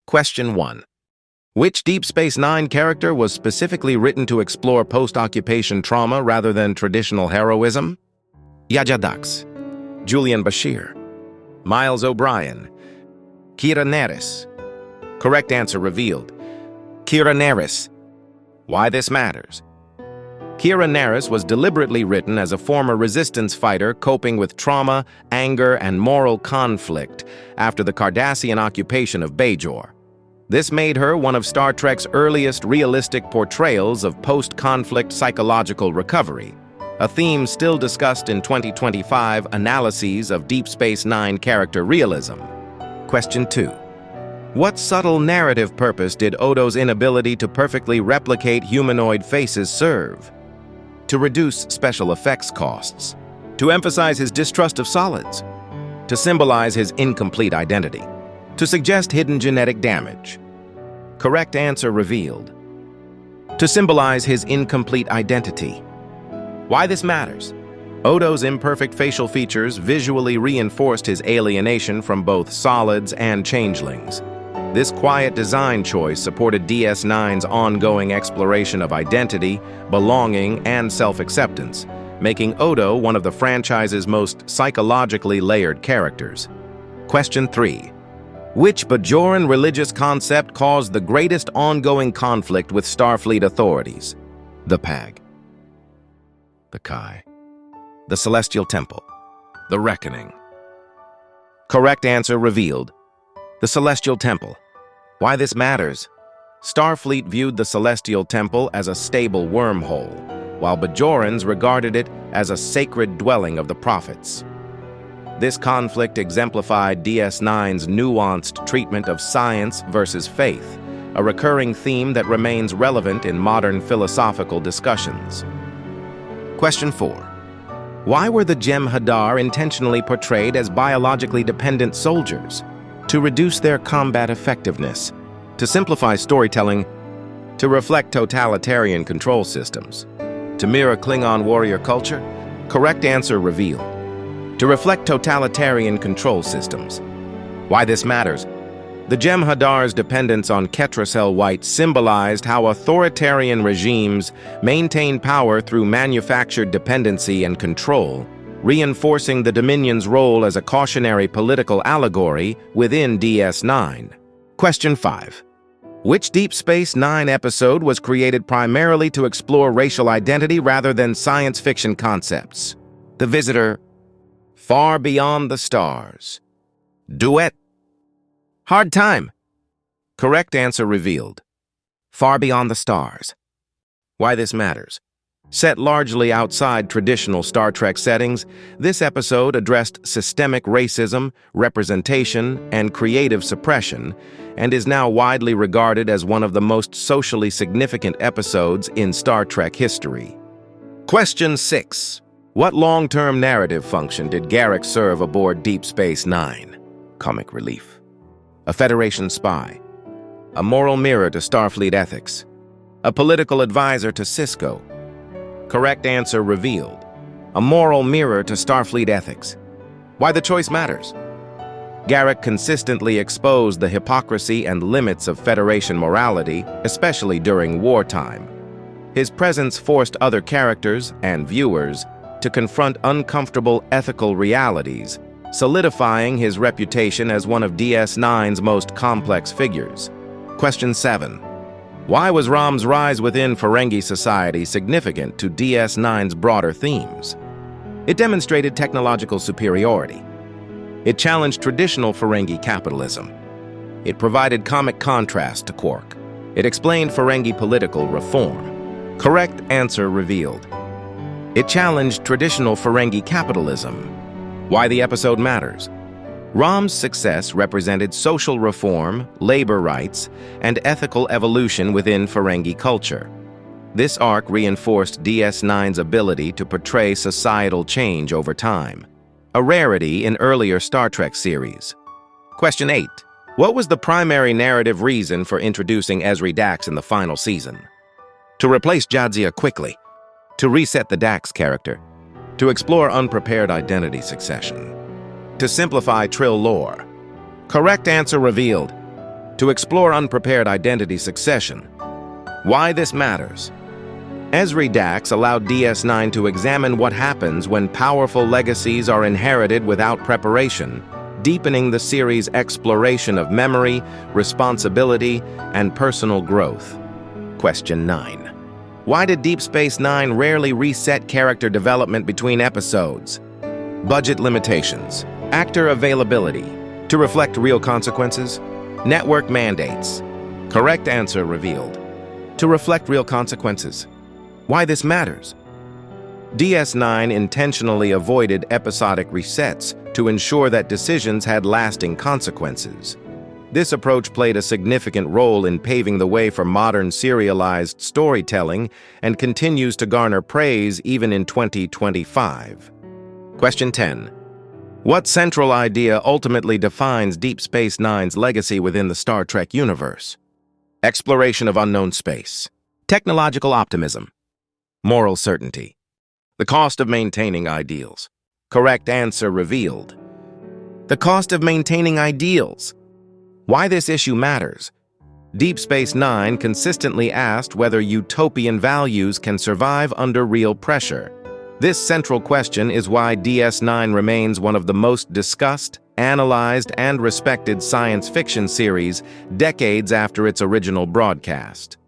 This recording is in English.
Question 1. Which Deep Space Nine character was specifically written to explore post-occupation trauma rather than traditional heroism? Yaja Dax, Julian Bashir, Miles O'Brien, Kira Nerys. Correct answer revealed. Kira Nerys. Why this matters? Kira Nerys was deliberately written as a former resistance fighter coping with trauma, anger, and moral conflict after the Cardassian occupation of Bajor. This made her one of Star Trek's earliest realistic portrayals of post-conflict psychological recovery, a theme still discussed in 2025 analyses of Deep Space Nine character realism. Question 2. What subtle narrative purpose did Odo's inability to perfectly replicate humanoid faces serve? To reduce special effects costs, to emphasize his distrust of solids, to symbolize his incomplete identity, to suggest hidden genetic damage. Correct answer revealed. To symbolize his incomplete identity. Why this matters? Odo's imperfect facial features visually reinforced his alienation from both solids and changelings. This quiet design choice supported DS9's ongoing exploration of identity, belonging, and self-acceptance, making Odo one of the franchise's most psychologically layered characters. Question 3. Which Bajoran religious concept caused the greatest ongoing conflict with Starfleet authorities? The Pag, the Kai, the Celestial Temple, the Reckoning. Correct answer revealed. The Celestial Temple. Why this matters? Starfleet viewed the Celestial Temple as a stable wormhole, while Bajorans regarded it as a sacred dwelling of the prophets. This conflict exemplified DS9's nuanced treatment of science versus faith, a recurring theme that remains relevant in modern philosophical discussions. Question 4. Why were the Jem'Hadar intentionally portrayed as biologically dependent soldiers? To reduce their combat effectiveness, to simplify storytelling, to reflect totalitarian control systems, to mirror Klingon warrior culture? Correct answer revealed. To reflect totalitarian control systems. Why this matters? The Jem'Hadar's dependence on Ketracel White symbolized how authoritarian regimes maintain power through manufactured dependency and control, reinforcing the Dominion's role as a cautionary political allegory within DS9. Question 5. Which Deep Space Nine episode was created primarily to explore racial identity rather than science fiction concepts? The Visitor, Far Beyond the Stars, Duet, Hard Time. Correct answer revealed. Far Beyond the Stars. Why this matters? Set largely outside traditional Star Trek settings, this episode addressed systemic racism, representation, and creative suppression, and is now widely regarded as one of the most socially significant episodes in Star Trek history. Question 6. What long-term narrative function did Garak serve aboard Deep Space Nine? Comic relief. A Federation spy. A moral mirror to Starfleet ethics. A political advisor to Sisko. Correct answer revealed. A moral mirror to Starfleet ethics. Why the choice matters? Garak consistently exposed the hypocrisy and limits of Federation morality, especially during wartime. His presence forced other characters and viewers to confront uncomfortable ethical realities, solidifying his reputation as one of DS9's most complex figures. Question 7. Why was Rom's rise within Ferengi society significant to DS9's broader themes? It demonstrated technological superiority. It challenged traditional Ferengi capitalism. It provided comic contrast to Quark. It explained Ferengi political reform. Correct answer revealed. It challenged traditional Ferengi capitalism. Why the episode matters? Rom's success represented social reform, labor rights, and ethical evolution within Ferengi culture. This arc reinforced DS9's ability to portray societal change over time, a rarity in earlier Star Trek series. Question 8. What was the primary narrative reason for introducing Ezri Dax in the final season? To replace Jadzia quickly, to reset the Dax character, to explore unprepared identity succession, to simplify Trill lore. Correct answer revealed. to explore unprepared identity succession. Why this matters. Esri Dax allowed DS9 to examine what happens when powerful legacies are inherited without preparation, deepening the series' exploration of memory, responsibility, and personal growth. Question 9. Why did Deep Space Nine rarely reset character development between episodes? Budget limitations, actor availability, to reflect real consequences, network mandates. Correct answer revealed. To reflect real consequences. Why this matters? DS9 intentionally avoided episodic resets to ensure that decisions had lasting consequences. This approach played a significant role in paving the way for modern serialized storytelling and continues to garner praise even in 2025. Question 10. What central idea ultimately defines Deep Space Nine's legacy within the Star Trek universe? Exploration of unknown space. Technological optimism. Moral certainty. The cost of maintaining ideals. Correct answer revealed. The cost of maintaining ideals. Why this issue matters. Deep Space Nine consistently asked whether utopian values can survive under real pressure. This central question is why DS9 remains one of the most discussed, analyzed, and respected science fiction series decades after its original broadcast.